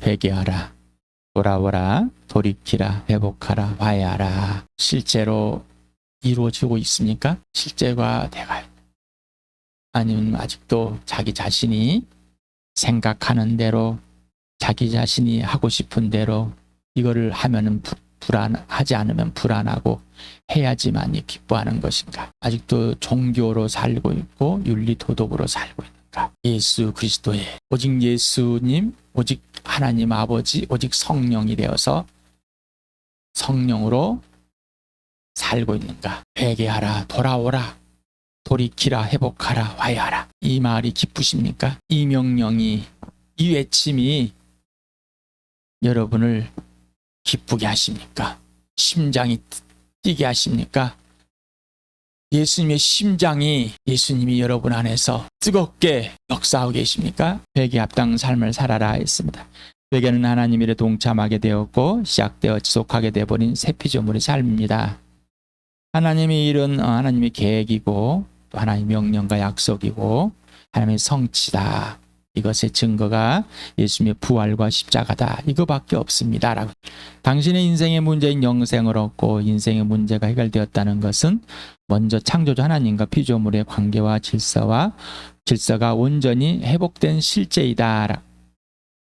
회개하라. 돌아오라. 돌이키라. 회복하라. 화해하라. 실제로 이루어지고 있습니까? 실제가 돼가요. 아니면 아직도 자기 자신이 생각하는 대로, 자기 자신이 하고 싶은 대로 이거를 하면은 하지 않으면 불안하고 해야지만이 기뻐하는 것인가? 아직도 종교로 살고 있고 윤리 도덕으로 살고 있는가? 예수 그리스도의 오직 예수님, 오직 하나님 아버지, 오직 성령이 되어서 성령으로 살고 있는가? 회개하라, 돌아오라, 돌이키라, 회복하라, 화해하라. 이 말이 기쁘십니까? 이 명령이, 이 외침이 여러분을 기쁘게 하십니까? 심장이 뛰게 하십니까? 예수님의 심장이, 예수님이 여러분 안에서 뜨겁게 역사하고 계십니까? 회개 합당한 삶을 살아라 했습니다. 회개는 하나님 일에 동참하게 되었고 시작되어 지속하게 되어버린 새 피조물의 삶입니다. 하나님의 일은 하나님의 계획이고 또 하나님의 명령과 약속이고 하나님의 성취다. 이것의 증거가 예수님의 부활과 십자가다. 이거밖에 없습니다. 라고. 당신의 인생의 문제인 영생을 얻고 인생의 문제가 해결되었다는 것은 먼저 창조주 하나님과 피조물의 관계와 질서가 온전히 회복된 실제이다.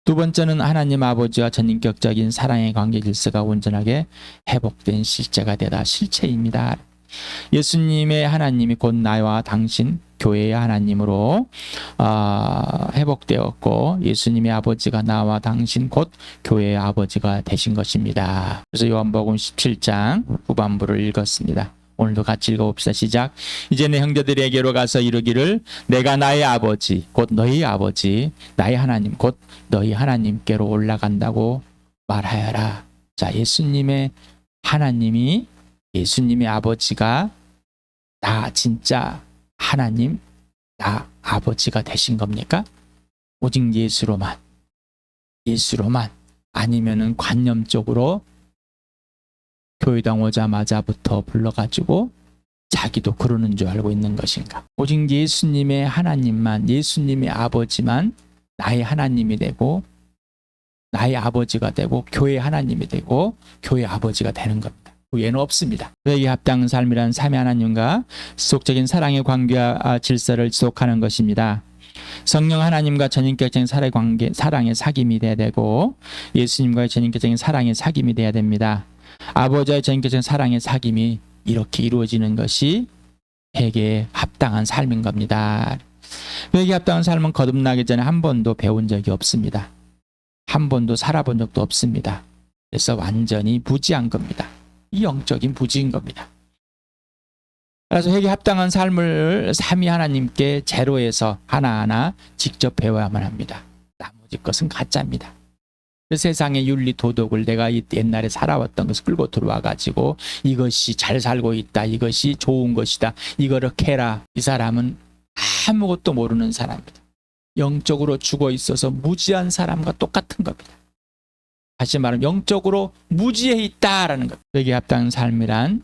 두 번째는 하나님 아버지와 전인격적인 사랑의 관계 질서가 온전하게 회복된 실제가 되다. 실체입니다. 예수님의 하나님이 곧 나와 당신 교회의 하나님으로 회복되었고 예수님의 아버지가 나와 당신 곧 교회의 아버지가 되신 것입니다. 그래서 요한복음 17장 후반부를 읽었습니다. 오늘도 같이 읽어봅시다. 시작. 이제 내 형제들에게로 가서 이르기를 내가 나의 아버지 곧 너희 아버지 나의 하나님 곧 너희 하나님께로 올라간다고 말하여라. 자, 예수님의 하나님이, 예수님의 아버지가 나 진짜 하나님, 나 아버지가 되신 겁니까? 오직 예수로만 아니면은 관념적으로 교회당 오자마자부터 불러가지고 자기도 그러는 줄 알고 있는 것인가? 오직 예수님의 하나님만, 예수님의 아버지만 나의 하나님이 되고 나의 아버지가 되고 교회 하나님이 되고 교회 아버지가 되는 겁니다. 외에는 없습니다. 회개에 합당한 삶이란 삼위 하나님과 지속적인 사랑의 관계와 질서를 지속하는 것입니다. 성령 하나님과 전인격적인 사랑의 사귐이 돼야 되고 예수님과의 전인격적인 사랑의 사귐이 돼야 됩니다. 아버지와의 전인격적인 사랑의 사귐이 이렇게 이루어지는 것이 회개에 합당한 삶인 겁니다. 회개에 합당한 삶은 거듭나기 전에 한 번도 배운 적이 없습니다. 한 번도 살아본 적도 없습니다. 그래서 완전히 무지한 겁니다. 이 영적인 부지인 겁니다. 그래서 회개에 합당한 삶을 삼위 하나님께 제로에서 하나하나 직접 배워야만 합니다. 나머지 것은 가짜입니다. 그 세상의 윤리 도덕을 내가 옛날에 살아왔던 것을 끌고 들어와가지고 이것이 잘 살고 있다, 이것이 좋은 것이다, 이거를 해라. 이 사람은 아무것도 모르는 사람입니다. 영적으로 죽어 있어서 무지한 사람과 똑같은 겁니다. 다시 말하면 영적으로 무지해 있다라는 것. 회개에 합당한 삶이란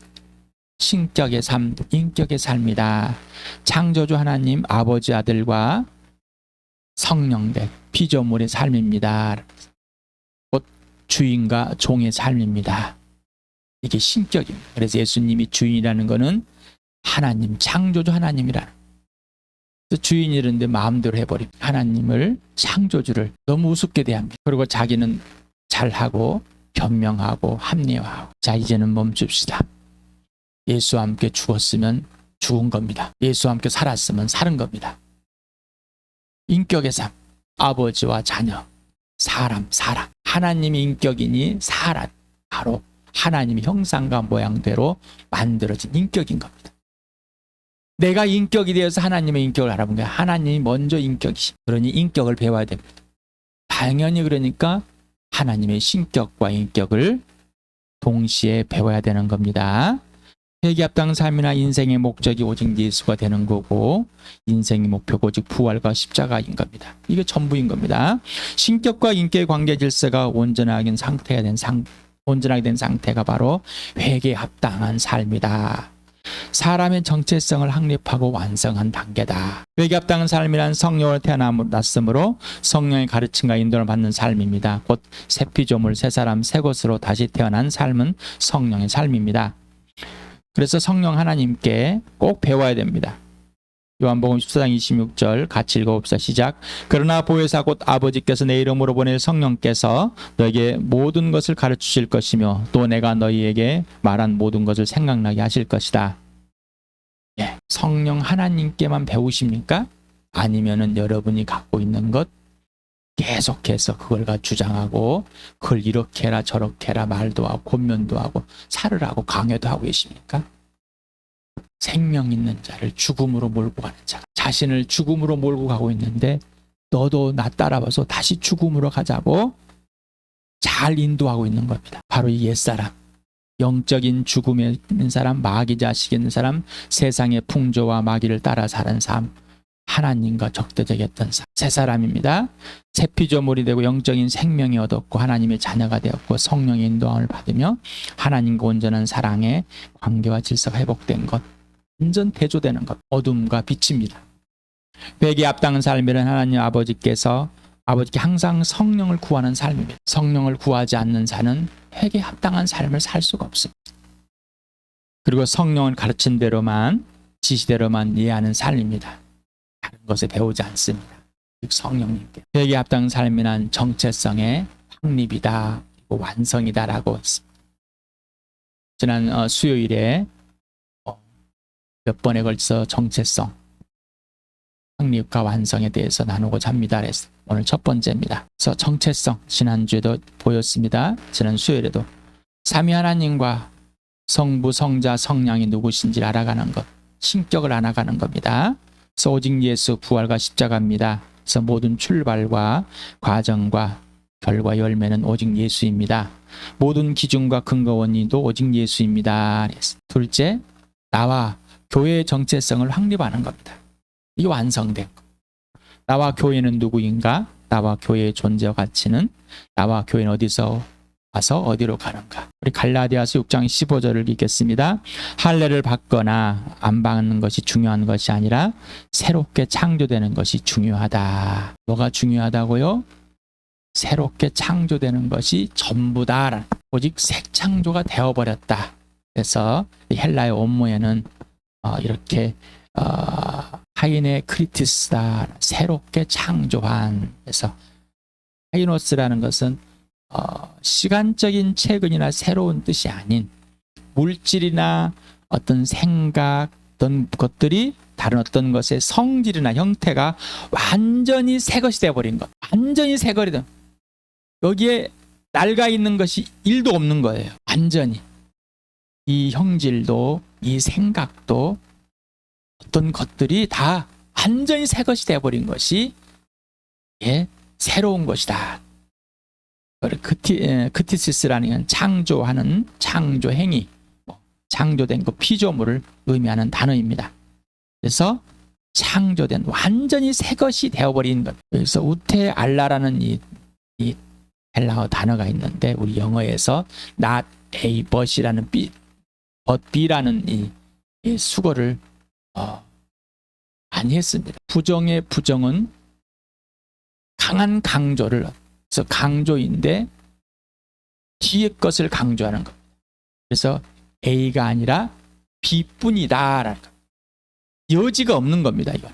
신격의 삶, 인격의 삶이다. 창조주 하나님, 아버지, 아들과 성령된 피조물의 삶입니다. 곧 주인과 종의 삶입니다. 이게 신격입니다. 그래서 예수님이 주인이라는 것은 하나님, 창조주 하나님이라는. 주인이런데 마음대로 해버린 하나님을, 창조주를 너무 우습게 대합니다. 그리고 자기는 잘하고 변명하고 합리화하고. 자, 이제는 멈춥시다. 예수와 함께 죽었으면 죽은 겁니다. 예수와 함께 살았으면 사는 겁니다. 인격의 삶, 아버지와 자녀, 사람. 하나님이 인격이니 사람, 바로 하나님의 형상과 모양대로 만들어진 인격인 겁니다. 내가 인격이 되어서 하나님의 인격을 알아본 거야. 하나님이 먼저 인격이시. 그러니 인격을 배워야 됩니다. 당연히 그러니까 하나님의 신격과 인격을 동시에 배워야 되는 겁니다. 회개에 합당한 삶이나 인생의 목적이 오직 예수가 되는 거고 인생의 목표가 오직 부활과 십자가인 겁니다. 이게 전부인 겁니다. 신격과 인격의 관계 질서가 온전하게 된 상태가 바로 회개에 합당한 삶이다. 사람의 정체성을 확립하고 완성한 단계다. 회개합당한 삶이란 성령을 태어났으므로 성령의 가르침과 인도를 받는 삶입니다. 곧 새 피조물, 새 사람, 새 것으로 다시 태어난 삶은 성령의 삶입니다. 그래서 성령 하나님께 꼭 배워야 됩니다. 요한복음 14장 26절 같이 읽어봅시다. 시작. 그러나 보혜사 곧 아버지께서 내 이름으로 보낼 성령께서 너에게 모든 것을 가르치실 것이며 또 내가 너희에게 말한 모든 것을 생각나게 하실 것이다. 예, 성령 하나님께만 배우십니까? 아니면은 여러분이 갖고 있는 것 계속해서 그걸 주장하고 그걸 이렇게 해라 저렇게 해라 말도 하고 권면도 하고 살으라고 강요도 하고 계십니까? 생명 있는 자를 죽음으로 몰고 가는 자, 자신을 죽음으로 몰고 가고 있는데 너도 나 따라와서 다시 죽음으로 가자고 잘 인도하고 있는 겁니다. 바로 이 옛사람, 영적인 죽음에 있는 사람, 마귀 자식이 있는 사람, 세상의 풍조와 마귀를 따라 사는 삶, 하나님과 적대적이었던 새 사람입니다. 새 피조물이 되고 영적인 생명이 얻었고 하나님의 자녀가 되었고 성령의 인도함을 받으며 하나님과 온전한 사랑의 관계와 질서가 회복된 것, 완전 대조되는 것, 어둠과 빛입니다. 회개에 합당한 삶이란 하나님 아버지께서 아버지께 항상 성령을 구하는 삶입니다. 성령을 구하지 않는 자는 회개에 합당한 삶을 살 수가 없습니다. 그리고 성령을 가르친 대로만 지시대로만 이해하는 삶입니다. 다른 것에 배우지 않습니다. 즉 성령님께 회개에 합당한 삶이란 정체성의 확립이다, 그리고 완성이다라고 했습니다. 지난 수요일에 몇 번에 걸쳐서 정체성, 확립과 완성에 대해서 나누고자 합니다. 그래서 오늘 첫 번째입니다. 그래서 정체성, 지난주에도 보였습니다. 지난 수요일에도 삼위 하나님과 성부, 성자, 성령이 누구신지 알아가는 것, 신격을 알아가는 겁니다. 그래서 오직 예수, 부활과 십자가입니다. 그래서 모든 출발과 과정과 결과 열매는 오직 예수입니다. 모든 기준과 근거 원인도 오직 예수입니다. 그래서 둘째, 나와 교회의 정체성을 확립하는 겁니다. 이게 완성된 것. 나와 교회는 누구인가? 나와 교회의 존재와 가치는, 나와 교회는 어디서 와서 어디로 가는가? 우리 갈라디아서 6장 15절을 읽겠습니다. 할례를 받거나 안 받는 것이 중요한 것이 아니라 새롭게 창조되는 것이 중요하다. 뭐가 중요하다고요? 새롭게 창조되는 것이 전부다. 오직 새 창조가 되어버렸다. 그래서 헬라의 원모에는 이렇게 하이네 크리티스다, 새롭게 창조한. 그래서 하이노스라는 것은 시간적인 최근이나 새로운 뜻이 아닌 물질이나 어떤 생각, 어떤 것들이 다른 어떤 것의 성질이나 형태가 완전히 새 것이 되어버린 것, 완전히 새 것이 된, 여기에 낡아 있는 것이 1도 없는 거예요. 완전히 이 형질도 이 생각도 어떤 것들이 다 완전히 새 것이 되어버린 것이 새로운 것이다. 크티시스라는 건 창조하는 창조 행위, 창조된 그 피조물을 의미하는 단어입니다. 그래서 창조된 완전히 새 것이 되어버린 것. 그래서 우테 알라라는 이 헬라어 단어가 있는데 우리 영어에서 not A but이라는 but B라는 이 수거를 많이 했습니다. 부정의 부정은 강한 강조를, 그래서 강조인데 뒤의 것을 강조하는 겁니다. 그래서 A가 아니라 B뿐이다라는 겁니다. 여지가 없는 겁니다. 이건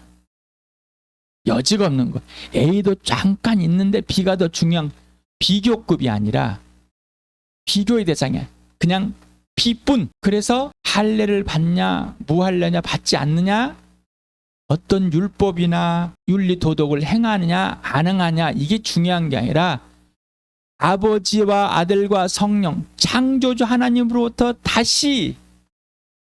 여지가 없는 거. A도 잠깐 있는데 B가 더 중요한, 비교급이 아니라 비교의 대상이야. 그냥 B뿐. 그래서 할례를 받냐 무할례냐 받지 않느냐, 어떤 율법이나 윤리 도덕을 행하느냐 안 행하냐, 이게 중요한 게 아니라 아버지와 아들과 성령, 창조주 하나님으로부터 다시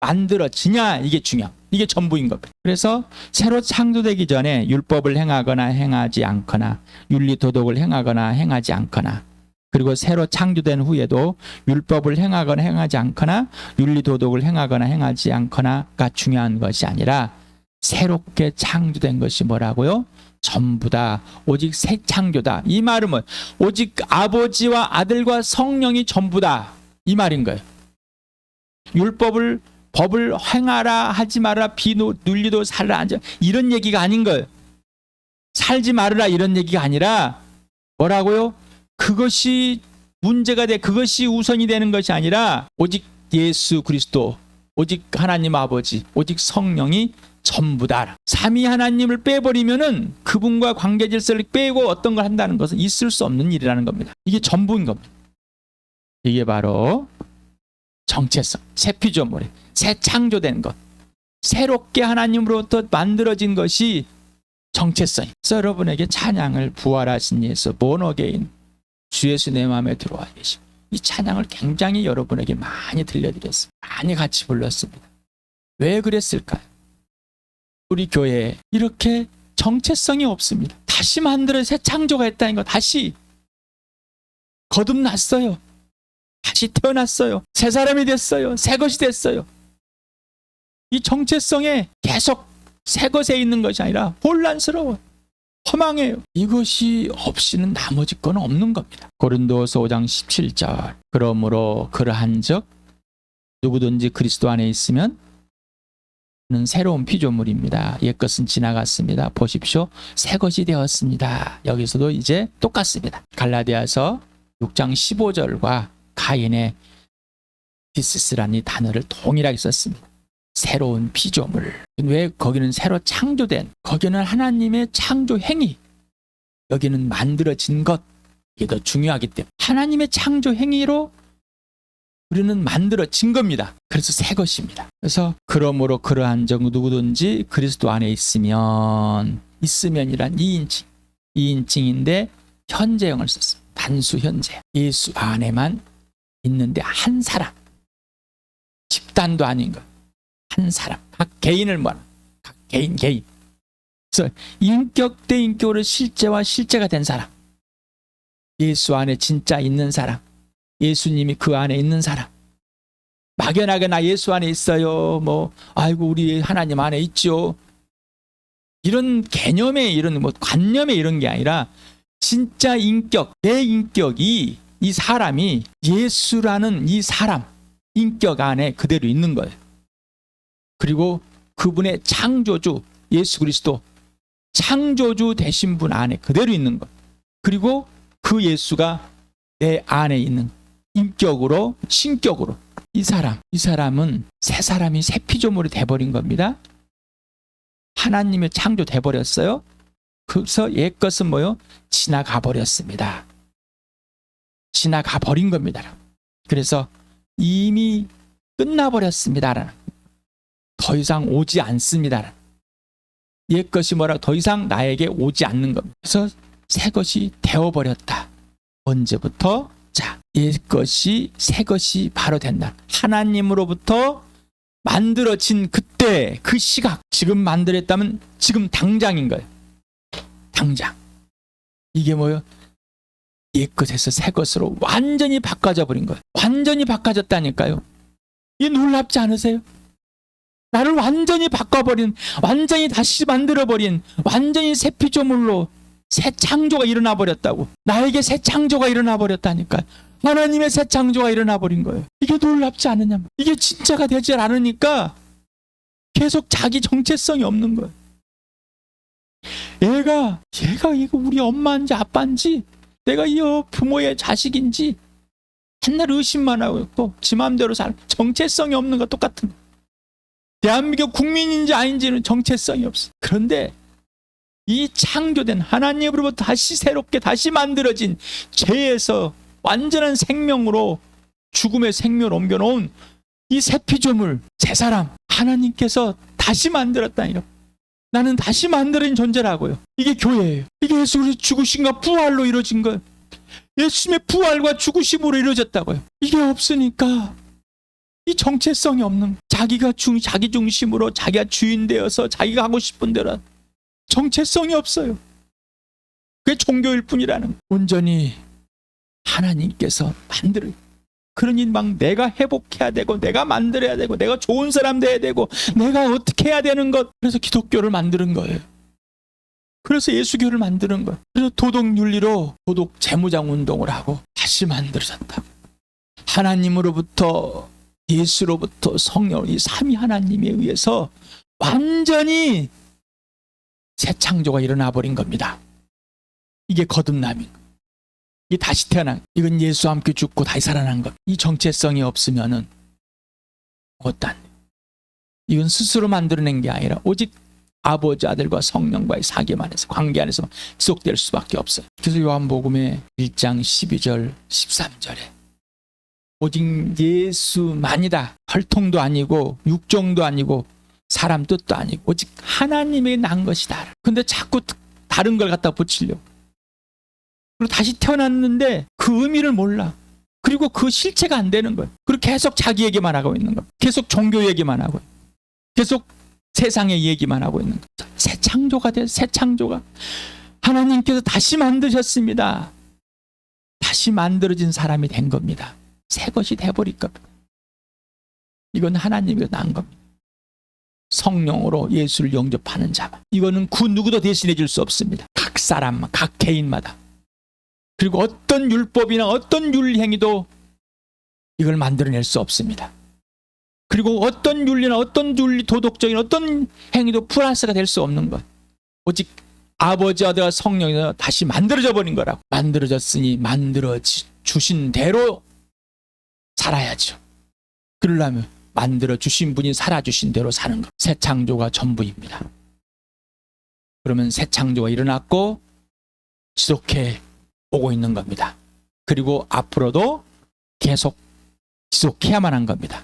만들어지냐, 이게 중요한, 이게 전부인 겁니다. 그래서 새로 창조되기 전에 율법을 행하거나 행하지 않거나, 윤리 도덕을 행하거나 행하지 않거나, 그리고 새로 창조된 후에도 율법을 행하거나 행하지 않거나 윤리 도덕을 행하거나 행하지 않거나가 중요한 것이 아니라 새롭게 창조된 것이 뭐라고요? 전부다. 오직 새 창조다. 이 말은 뭐, 오직 아버지와 아들과 성령이 전부다, 이 말인 거예요. 율법을 법을 행하라 하지 말아라 비눌리도 살라 앉아 이런 얘기가 아닌 거예요. 살지 말으라 이런 얘기가 아니라 뭐라고요? 그것이 문제가 돼 그것이 우선이 되는 것이 아니라 오직 예수 그리스도 오직 하나님 아버지 오직 성령이 전부다. 삼위 하나님을 빼버리면은 그분과 관계 질서를 빼고 어떤 걸 한다는 것은 있을 수 없는 일이라는 겁니다. 이게 전부인 겁니다. 이게 바로 정체성, 새 피조물이 새 창조된 것, 새롭게 하나님으로부터 만들어진 것이 정체성. 그래서 여러분에게 찬양을 부활하신 예수 본어게인 주 예수 내 마음에 들어와 계시고 이 찬양을 굉장히 여러분에게 많이 들려드렸습니다. 많이 같이 불렀습니다. 왜 그랬을까요? 우리 교회에 이렇게 정체성이 없습니다. 다시 만들어 새 창조가 했다는 거 다시 거듭났어요. 다시 태어났어요. 새 사람이 됐어요. 새 것이 됐어요. 이 정체성에 계속 새 것에 있는 것이 아니라 혼란스러워요. 허망해요. 이것이 없이는 나머지 건 없는 겁니다. 고린도서 5장 17절 그러므로 그러한즉 누구든지 그리스도 안에 있으면 는 새로운 피조물입니다. 옛것은 지나갔습니다. 보십시오. 새 것이 되었습니다. 여기서도 이제 똑같습니다. 갈라디아서 6장 15절과 가인의 디스스라는 이 단어를 동일하게 썼습니다. 새로운 피조물. 왜 거기는 새로 창조된, 거기는 하나님의 창조 행위, 여기는 만들어진 것. 이게 더 중요하기 때문에 하나님의 창조 행위로 우리는 만들어진 겁니다. 그래서 새 것입니다. 그래서 그러므로 그러한 적 누구든지 그리스도 안에 있으면이란 2인칭인데 현재형을 썼습니다. 단수 현재. 예수 안에만 있는데 한 사람. 집단도 아닌 것. 한 사람. 각 개인을 말하는 각 개인. 그래서 인격 대 인격으로 실제와 실제가 된 사람. 예수 안에 진짜 있는 사람. 예수님이 그 안에 있는 사람. 막연하게 나 예수 안에 있어요. 아이고 우리 하나님 안에 있죠. 이런 개념의 이런 관념의 이런 게 아니라 진짜 인격, 내 인격이 이 사람이 예수라는 이 사람 인격 안에 그대로 있는 거예요. 그리고 그분의 창조주 예수 그리스도 창조주 되신 분 안에 그대로 있는 것. 그리고 그 예수가 내 안에 있는 인격으로 신격으로 이 사람은 새 사람이 새 피조물이 돼버린 겁니다. 하나님의 창조 돼버렸어요. 그래서 옛것은 뭐요? 지나가 버렸습니다. 지나가 버린 겁니다. 그래서 이미 끝나버렸습니다. 더 이상 오지 않습니다. 옛것이 뭐라 더 이상 나에게 오지 않는 겁니다. 그래서 새 것이 되어버렸다. 언제부터? 자, 옛것이 새 것이 바로 된다. 하나님으로부터 만들어진 그때 그 시각 지금 만들었다면 지금 당장인 거예요. 당장. 이게 뭐예요? 옛것에서 새 것으로 완전히 바꿔져 버린 거예요. 완전히 바꿔졌다니까요. 이 놀랍지 않으세요? 나를 완전히 바꿔버린, 완전히 다시 만들어버린, 완전히 새 피조물로 새 창조가 일어나 버렸다고. 나에게 새 창조가 일어나 버렸다니까. 하나님의 새 창조가 일어나 버린 거예요. 이게 놀랍지 않느냐. 이게 진짜가 되지 않으니까 계속 자기 정체성이 없는 거예요. 얘가 이거 우리 엄마인지 아빠인지 내가 이 부모의 자식인지 맨날 의심만 하고 있고 지 마음대로 정체성이 없는 거 똑같은 거. 대한민국 국민인지 아닌지는 정체성이 없어. 그런데 이 창조된 하나님으로부터 다시 새롭게 다시 만들어진 죄에서 완전한 생명으로 죽음의 생명을 옮겨놓은 이 새 피조물, 새 사람 하나님께서 다시 만들었다니요. 나는 다시 만들어진 존재라고요. 이게 교회예요. 이게 예수 그리스도 죽으심과 부활로 이루어진 거예요. 예수님의 부활과 죽으심으로 이루어졌다고요. 이게 없으니까 이 정체성이 없는 자기가 자기 중심으로 자기가 주인 되어서 자기가 하고 싶은 대로 정체성이 없어요. 그게 종교일 뿐이라는 거예요. 온전히 하나님께서 만들어요. 그러니 막 내가 회복해야 되고 내가 만들어야 되고 내가 좋은 사람 돼야 되고 내가 어떻게 해야 되는 것. 그래서 기독교를 만드는 거예요. 그래서 예수교를 만드는 거예요. 그래서 도덕윤리로 도덕 재무장 운동을 하고 다시 만들어졌다. 하나님으로부터 예수로부터 성령, 이 삼위 하나님에 의해서 완전히 새 창조가 일어나 버린 겁니다. 이게 거듭남인 거예요. 이게 다시 태어난, 이건 예수와 함께 죽고 다시 살아난 것. 이 정체성이 없으면은 아무것도 안 돼요. 이건 스스로 만들어낸 게 아니라 오직 아버지, 아들과 성령과의 사귐 안에서, 관계 안에서 지속될 수밖에 없어요. 그래서 요한복음의 1장 12절 13절에 오직 예수만이다. 혈통도 아니고 육종도 아니고 사람 뜻도 아니고 오직 하나님의 난 것이다. 근데 자꾸 다른 걸 갖다 붙이려고. 그리고 다시 태어났는데 그 의미를 몰라. 그리고 그 실체가 안 되는 거예요. 그리고 계속 자기 얘기만 하고 있는 거예요. 계속 종교 얘기만 하고 있는 거예요. 계속 세상의 얘기만 하고 있는 거예요. 새 창조가 돼, 새 창조가. 하나님께서 다시 만드셨습니다. 다시 만들어진 사람이 된 겁니다. 새 것이 돼버릴 겁니다. 이건 하나님이 난 겁니다. 성령으로 예수를 영접하는 자만. 이거는 그 누구도 대신해 줄 수 없습니다. 각 사람만, 각 개인마다. 그리고 어떤 율법이나 어떤 윤리행위도 이걸 만들어낼 수 없습니다. 그리고 어떤 윤리나 어떤 윤리 도덕적인 어떤 행위도 플러스가 될 수 없는 것. 오직 아버지, 아들과 성령이 다시 만들어져 버린 거라고. 만들어졌으니 만들어 주신 대로 살아야죠. 그러려면 만들어 주신 분이 살아주신 대로 사는 것. 새 창조가 전부입니다. 그러면 새 창조가 일어났고 지속해 오고 있는 겁니다. 그리고 앞으로도 계속 지속해야만 한 겁니다.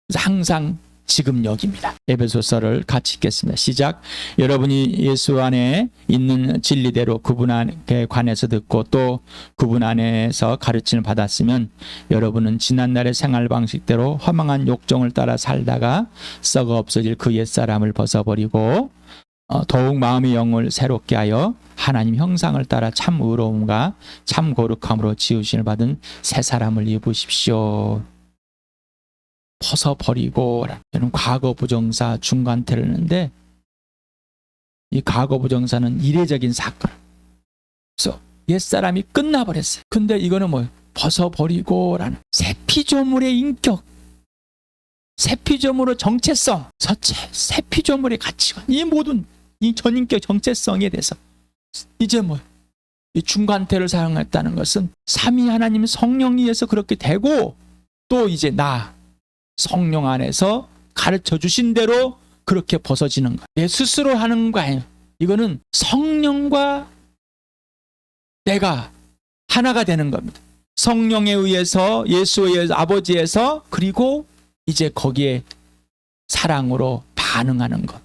그래서 항상 지금 여기입니다. 에베소서를 같이 읽겠습니다. 시작. 여러분이 예수 안에 있는 진리대로 그분에 관해서 듣고 또 그분 안에서 가르침을 받았으면 여러분은 지난날의 생활 방식대로 허망한 욕정을 따라 살다가 썩어 없어질 그 옛사람을 벗어버리고 더욱 마음의 영을 새롭게 하여 하나님 형상을 따라 참 의로움과 참 거룩함으로 지으심을 받은 새 사람을 입으십시오. 벗어버리고. 저는 과거 부정사 중간태를 했는데 이 과거 부정사는 이례적인 사건. 그래서 옛사람이 끝나버렸어요. 근데 이거는 뭐예요? 벗어버리고라는 새 피조물의 인격, 새 피조물의 정체성, 새 피조물의 가치관, 이 모든 이 전인격 정체성에 대해서 이제 뭐 이 중간태를 사용했다는 것은 삼위 하나님 성령에 의해서 그렇게 되고 또 이제 나 성령 안에서 가르쳐 주신 대로 그렇게 벗어지는 거. 내 스스로 하는 거 아니에요. 이거는 성령과 내가 하나가 되는 겁니다. 성령에 의해서, 예수에 의해서, 아버지에서, 그리고 이제 거기에 사랑으로 반응하는 것.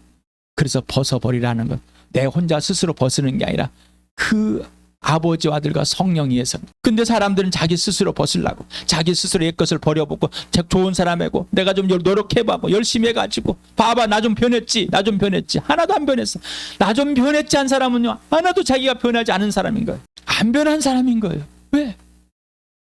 그래서 벗어버리라는 것. 내 혼자 스스로 벗는 게 아니라 그 아버지와 아들과 성령에 의해서. 근데 사람들은 자기 스스로 벗으려고 자기 스스로 옛것을 버려보고 좋은 사람이고 내가 좀 노력해봐고 열심히 해가지고 봐봐 나 좀 변했지, 나 좀 변했지. 하나도 안 변했어. 나 좀 변했지 한 사람은요 하나도 자기가 변하지 않은 사람인 거예요. 안 변한 사람인 거예요. 왜?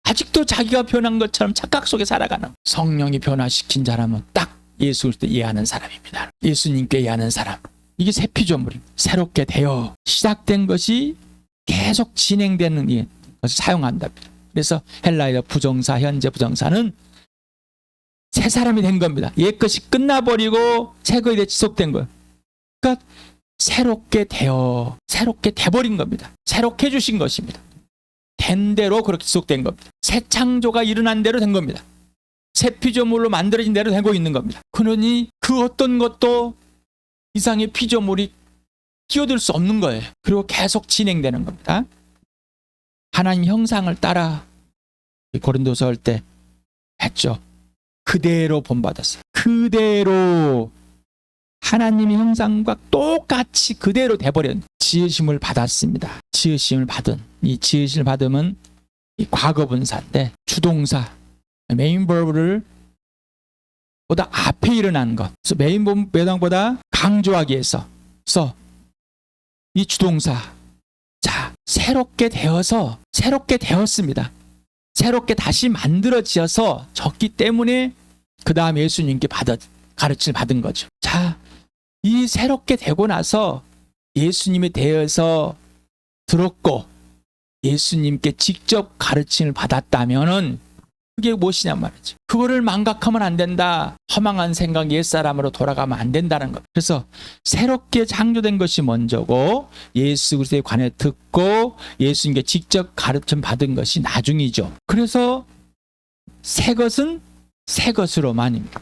아직도 자기가 변한 것처럼 착각 속에 살아가는. 성령이 변화시킨 사람은 딱 예수 그리스도 이해하는 사람입니다. 예수님께 이해하는 사람. 이게 새 피조물입니다. 새롭게 되어 시작된 것이 계속 진행되는 것을 사용한다. 그래서 헬라어 부정사, 현재 부정사는 새 사람이 된 겁니다. 옛 것이 끝나버리고 새 것에 대해 지속된 거예요. 그러니까 새롭게 되어, 새롭게 돼버린 겁니다. 새롭게 해주신 것입니다. 된 대로 그렇게 지속된 겁니다. 새 창조가 일어난 대로 된 겁니다. 새 피조물로 만들어진 대로 되고 있는 겁니다. 그러니 그 어떤 것도 이상의 피조물이 끼어들 수 없는 거예요. 그리고 계속 진행되는 겁니다. 하나님 형상을 따라 고린도서 할 때 했죠. 그대로 본받았어요. 그대로 하나님의 형상과 똑같이 그대로 돼버린 지으심을 받았습니다. 지으심을 받은 이 지으심을 받으면 이 과거 분사인데 주동사 메인 버브를 보다 앞에 일어난 것. 그래서 메인 버브보다 강조하기 위해서 이 주동사 자 새롭게 되어서 새롭게 되었습니다. 새롭게 다시 만들어지어서 졌기 때문에 그 다음 예수님께 가르침을 받은 거죠. 자, 이 새롭게 되고 나서 예수님에 대해서 들었고 예수님께 직접 가르침을 받았다면은 그게 무엇이냐 말이지. 그거를 망각하면 안 된다. 허망한 생각, 옛사람으로 돌아가면 안 된다는 것. 그래서 새롭게 창조된 것이 먼저고 예수 그리스도에 관해 듣고 예수님께 직접 가르침 받은 것이 나중이죠. 그래서 새 것은 새 것으로만입니다.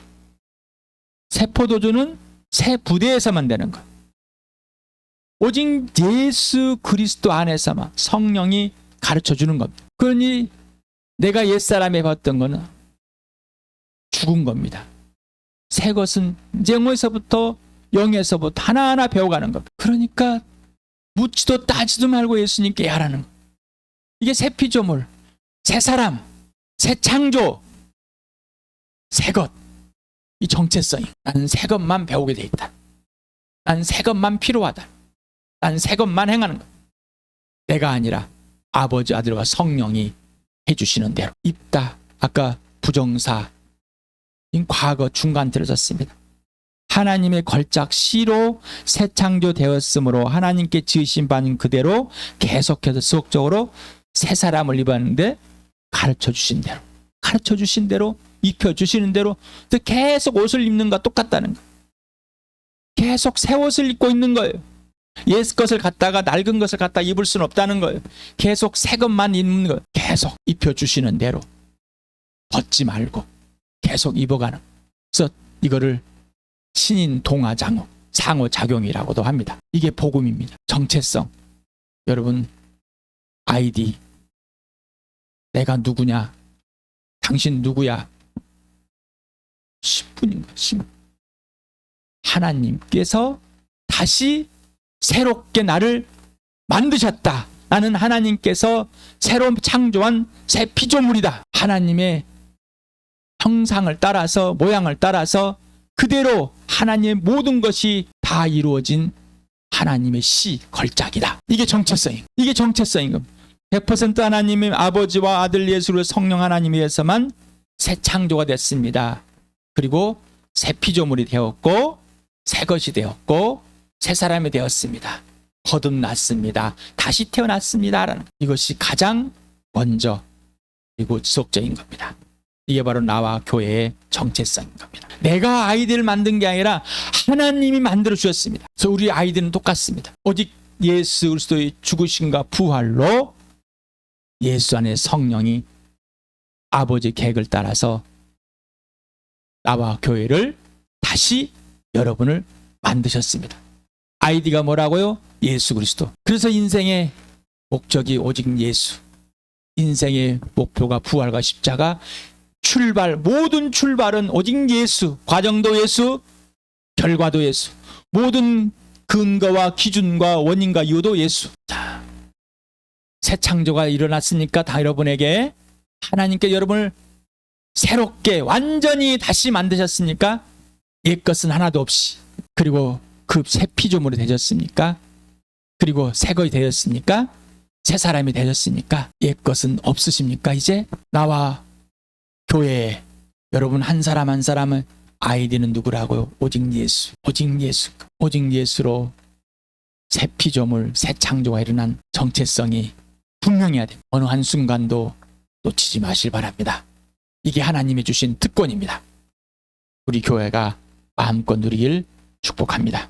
새 포도주는 새 부대에서만 되는 것. 오직 예수 그리스도 안에서만 성령이 가르쳐 주는 겁니다. 그러니 내가 옛사람에 봤던 것은 죽은 겁니다. 새 것은 영에서부터 영에서부터 하나하나 배워가는 겁니다. 그러니까 묻지도 따지도 말고 예수님께 하라는 것. 이게 새 피조물, 새 사람, 새 창조, 새 것. 이 정체성이. 나는 새 것만 배우게 돼 있다. 나는 새 것만 필요하다. 나는 새 것만 행하는 것. 내가 아니라 아버지, 아들과 성령이 해주시는 대로. 입다. 아까 부정사. 과거 중간태로 썼습니다. 하나님의 걸작 시로 새 창조되었으므로 하나님께 지으신 바는 그대로 계속해서 지속적으로 새 사람을 입었는데 가르쳐 주신 대로. 가르쳐 주신 대로, 입혀 주시는 대로 계속 옷을 입는 것과 똑같다는 거예요. 계속 새 옷을 입고 있는 거예요. 옛 것을 갖다가 낡은 것을 갖다 입을 수는 없다는 거예요. 계속 새 것만 입는 거예요. 계속 입혀 주시는 대로 벗지 말고 계속 입어가는. 그래서 이거를 신인 동화장어, 상호작용이라고도 합니다. 이게 복음입니다. 정체성. 여러분, 아이디. 내가 누구냐? 당신 누구야? 10분인가? 10분. 하나님께서 다시 새롭게 나를 만드셨다. 나는 하나님께서 새로 창조한 새 피조물이다. 하나님의 형상을 따라서, 모양을 따라서 그대로 하나님의 모든 것이 다 이루어진 하나님의 시, 걸작이다. 이게 정체성이에요. 이게 정체성인 겁니다. 100% 하나님의 아버지와 아들 예수를 성령 하나님에 의해서만 새 창조가 됐습니다. 그리고 새 피조물이 되었고 새 것이 되었고 새 사람이 되었습니다. 거듭났습니다. 다시 태어났습니다라는 이것이 가장 먼저 그리고 지속적인 겁니다. 이게 바로 나와 교회의 정체성인 겁니다. 내가 아이들을 만든 게 아니라 하나님이 만들어 주셨습니다. 그래서 우리 아이들은 똑같습니다. 오직 예수 그리스도의 죽으심과 부활로 예수 안에 성령이 아버지 계획을 따라서 나와 교회를 다시 여러분을 만드셨습니다. 아이디가 뭐라고요? 예수 그리스도. 그래서 인생의 목적이 오직 예수. 인생의 목표가 부활과 십자가. 출발, 모든 출발은 오직 예수. 과정도 예수, 결과도 예수. 모든 근거와 기준과 원인과 이유도 예수. 자, 새 창조가 일어났으니까 다 여러분에게 하나님께 여러분을 새롭게 완전히 다시 만드셨으니까 옛 것은 하나도 없이, 그리고 그 새 피조물이 되셨습니까? 그리고 새 것이 되었습니까? 새 사람이 되셨습니까? 옛 것은 없으십니까? 이제 나와 교회에 여러분 한 사람 한 사람을 아이디는 누구라고요? 오직 예수. 오직 예수. 오직 예수로 새 피조물, 새 창조가 일어난 정체성이 분명해야 돼요. 어느 한순간도 놓치지 마실 바랍니다. 이게 하나님이 주신 특권입니다. 우리 교회가 마음껏 누리길 축복합니다.